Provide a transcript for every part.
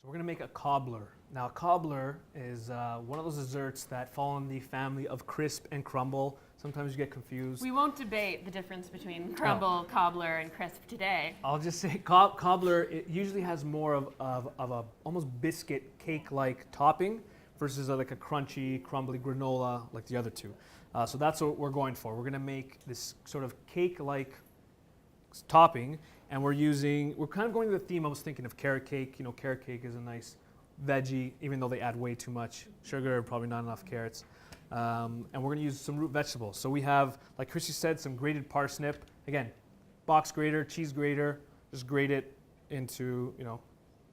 So we're gonna make a cobbler. Now, cobbler is one of those desserts that fall in the family of crisp and crumble. Sometimes you get confused. We won't debate the difference between crumble, cobbler, and crisp today. I'll just say cobbler, it usually has more of a almost biscuit cake-like topping versus like a crunchy, crumbly granola like the other two. So that's what we're going for. We're gonna make this sort of cake-like topping, and we're kind of going to the theme. I was thinking of carrot cake. You know, carrot cake is a nice veggie, even though they add way too much sugar, probably not enough carrots. And we're going to use some root vegetables. So we have, like Chrissy said, some grated parsnip. Again, box grater, cheese grater, just grate it into,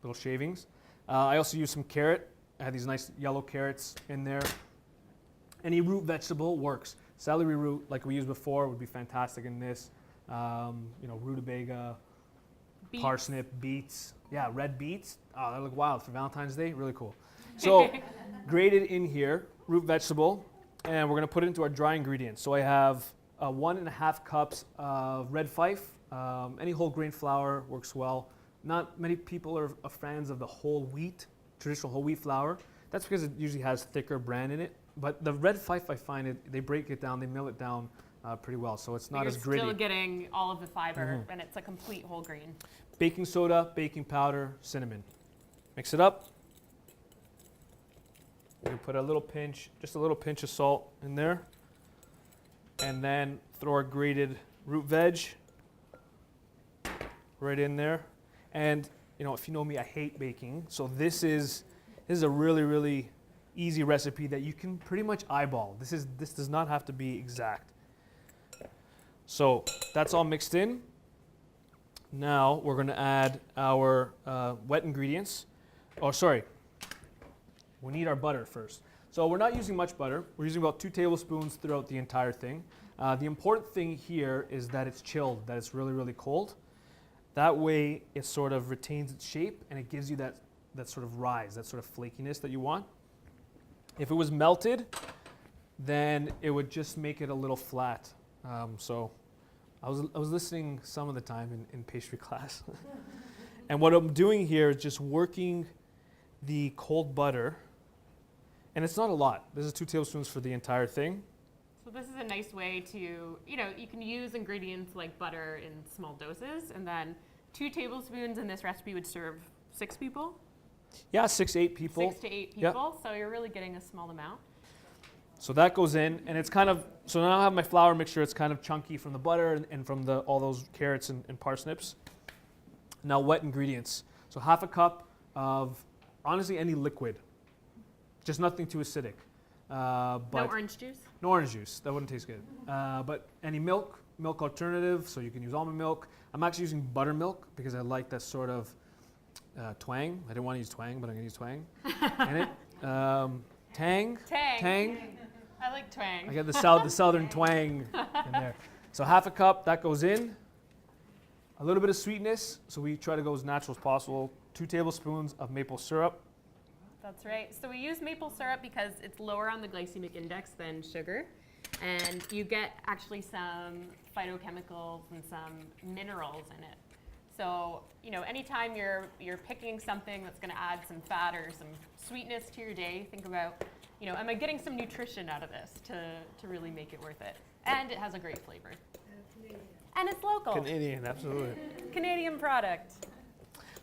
little shavings. I also use some carrot. I have these nice yellow carrots in there. Any root vegetable works. Celery root, like we used before, would be fantastic in this. Rutabaga, beets. Parsnip, beets. Yeah, red beets. Oh, that look wild for Valentine's Day. Really cool. So grated in here, root vegetable, and we're going to put it into our dry ingredients. So I have 1.5 cups of red fife. Any whole grain flour works well. Not many people are fans of the whole wheat, traditional whole wheat flour. That's because it usually has thicker bran in it. But the red fife, I find they break it down, they mill it down pretty well, so it's not as gritty. You're still getting all of the fiber, and it's a complete whole grain. Baking soda, baking powder, cinnamon. Mix it up. We put just a little pinch of salt in there, and then throw our grated root veg right in there. And if you know me, I hate baking, so this is a really, really easy recipe that you can pretty much eyeball. This does not have to be exact. So that's all mixed in. Now we're going to add our wet ingredients. Oh, sorry. We need our butter first. So we're not using much butter. We're using about 2 tablespoons throughout the entire thing. The important thing here is that it's chilled, that it's really, really cold. That way it sort of retains its shape and it gives you that sort of rise, that sort of flakiness that you want. If it was melted, then it would just make it a little flat. So I was listening some of the time in pastry class. And what I'm doing here is just working the cold butter. And it's not a lot. This is 2 tablespoons for the entire thing. So this is a nice way to, you can use ingredients like butter in small doses, and then 2 tablespoons in this recipe would serve 6 people? Yeah, 6 to 8 people. 6 to 8 people, so you're really getting a small amount. So that goes in, and it's so now I have my flour mixture. It's kind of chunky from the butter and from all those carrots and parsnips. Now wet ingredients. So 1/2 cup of, honestly, any liquid. Just nothing too acidic. No orange juice? No orange juice. That wouldn't taste good. But any milk alternative, so you can use almond milk. I'm actually using buttermilk because I like that sort of twang. I didn't want to use twang, but I'm going to use twang in it. Tang. I like twang. I get the southern twang in there. So 1/2 cup, that goes in. A little bit of sweetness, so we try to go as natural as possible. 2 tablespoons of maple syrup. That's right. So we use maple syrup because it's lower on the glycemic index than sugar. And you get actually some phytochemicals and some minerals in it. So, anytime you're picking something that's going to add some fat or some sweetness to your day, think about, am I getting some nutrition out of this to really make it worth it? And it has a great flavor. And it's local. Canadian, absolutely. Canadian product.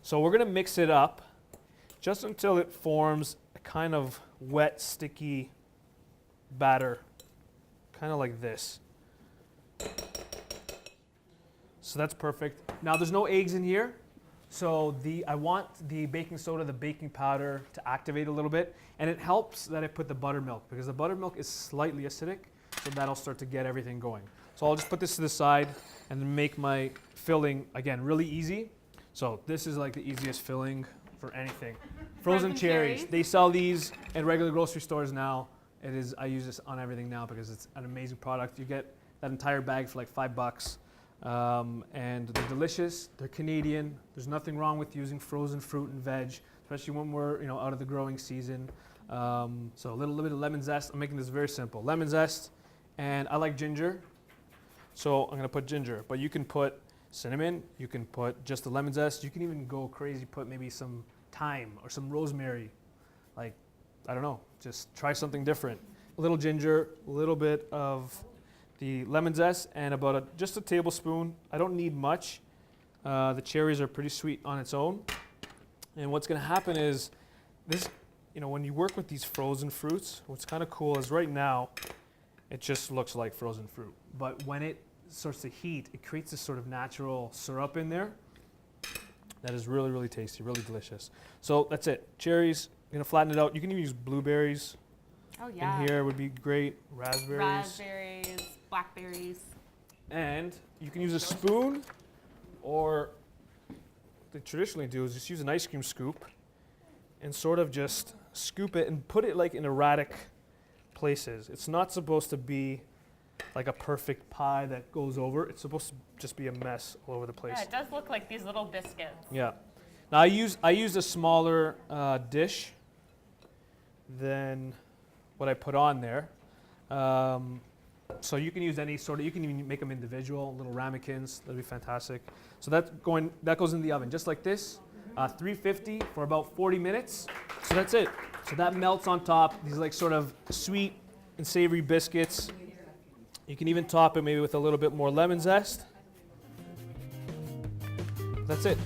So we're going to mix it up just until it forms a kind of wet, sticky batter, kind of like this. So that's perfect. Now there's no eggs in here, so I want the baking soda, the baking powder to activate a little bit, and it helps that I put the buttermilk because the buttermilk is slightly acidic, so that'll start to get everything going. So I'll just put this to the side and then make my filling, again, really easy. So this is like the easiest filling for anything. Frozen cherries. They sell these at regular grocery stores now. I use this on everything now because it's an amazing product. You get that entire bag for like $5. And they're delicious. They're Canadian. There's nothing wrong with using frozen fruit and veg, especially when we're out of the growing season. So a little bit of lemon zest. I'm making this very simple. Lemon zest, and I like ginger, so I'm gonna put ginger. But you can put cinnamon. You can put just the lemon zest. You can even go crazy, put maybe some thyme or some rosemary. Like, I don't know, just try something different. A little ginger, a little bit of the lemon zest, and about just a tablespoon. I don't need much. The cherries are pretty sweet on its own. And what's going to happen is this, when you work with these frozen fruits, what's kind of cool is right now it just looks like frozen fruit. But when it starts to heat, it creates this sort of natural syrup in there that is really, really tasty, really delicious. So that's it. Cherries, going to flatten it out. You can even use blueberries. Oh, yeah. In here would be great. Raspberries. Raspberries, blackberries. And you can use a spoon, or what they traditionally do is just use an ice cream scoop and sort of just scoop it and put it like in erratic places. It's not supposed to be like a perfect pie that goes over. It's supposed to just be a mess all over the place. Yeah, it does look like these little biscuits. Yeah. Now I use a smaller dish than what I put on there. So you can use any sort of, you can even make them individual, little ramekins. That'd be fantastic. So that goes in the oven just like this, 350 for about 40 minutes. So that's it. So that melts on top. These like sort of sweet and savory biscuits. You can even top it maybe with a little bit more lemon zest. That's it.